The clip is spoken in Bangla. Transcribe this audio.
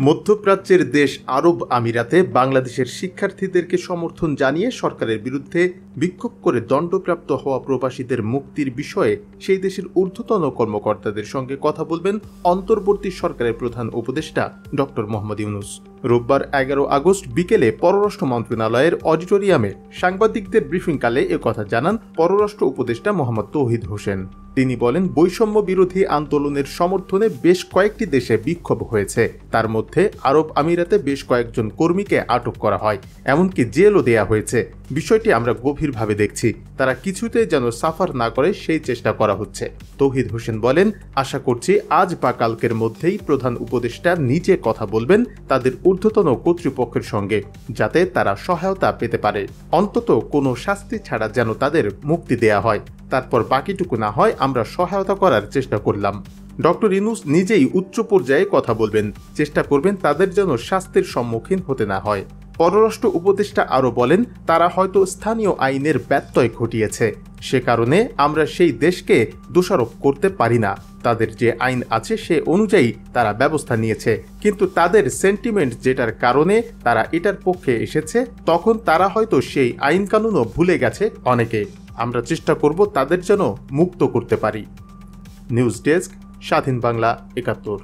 মধ্যপ্রাচ্যের দেশ আরব আমিরাতে বাংলাদেশের শিক্ষার্থীদেরকে সমর্থন জানিয়ে সরকারের বিরুদ্ধে বিক্ষোভ করে দণ্ডপ্রাপ্ত হওয়া প্রবাসীদের মুক্তির বিষয়ে সেই দেশের ঊর্ধ্বতন কর্মকর্তাদের সঙ্গে কথা বলবেন অন্তর্বর্তী সরকারের প্রধান উপদেষ্টা ডক্টর মোহাম্মদ ইউনূস। রোববার 11 আগস্ট বিকেলে পররাষ্ট্র মন্ত্রণালয়ের অডিটোরিয়ামে সাংবাদিকদের ব্রিফিংকালে একথা জানান পররাষ্ট্র উপদেষ্টা মোহাম্মদ তৌহিদ হোসেন। তিনি বলেন, বৈষম্য বিরোধী আন্দোলনের সমর্থনে বেশ কয়েকটি দেশে বিক্ষোভ হয়েছে। তার মধ্যে আরব আমিরাতে বেশ কয়েকজন কর্মীকে আটক করা হয়, এমনকি জেলও দেয়া হয়েছে। বিষয়টি আমরা গভীরভাবে দেখছি। তারা কিছুতেই যেন সাফার না করে সেই চেষ্টা করা হচ্ছে। তৌহিদ হোসেন বলেন, আশা করছি আজ বা কালকের মধ্যেই প্রধান উপদেষ্টা নিজে কথা বলবেন তাদের ঊর্ধ্বতন কর্তৃপক্ষের সঙ্গে, যাতে তারা সহায়তা পেতে পারে। অন্তত কোনো শাস্তি ছাড়া যেন তাদের মুক্তি দেয়া হয়। তারপর বাকিটুকু না হয় আমরা সহায়তা করার চেষ্টা করলাম। ডক্টর ইউনূস নিজেই উচ্চ পর্যায়ে কথা বলবেন, চেষ্টা করবেন তাদের যেন শাস্তির সম্মুখীন হতে না হয়। পররাষ্ট্র উপদেষ্টা আরও বলেন, তারা হয়তো স্থানীয় আইনের ব্যত্যয় ঘটিয়েছে, সে কারণে আমরা সেই দেশকে দোষারোপ করতে পারি না। তাদের যে আইন আছে সে অনুযায়ী তারা ব্যবস্থা নিয়েছে, কিন্তু তাদের সেন্টিমেন্ট যেটার কারণে তারা এটার পক্ষে এসেছে, তখন তারা হয়তো সেই আইন কানুনও ভুলে গেছে অনেকে। আমরা চেষ্টা করব তাদের যেন মুক্ত করতে পারি। নিউজ ডেস্ক, স্বাধীন বাংলা ৭১।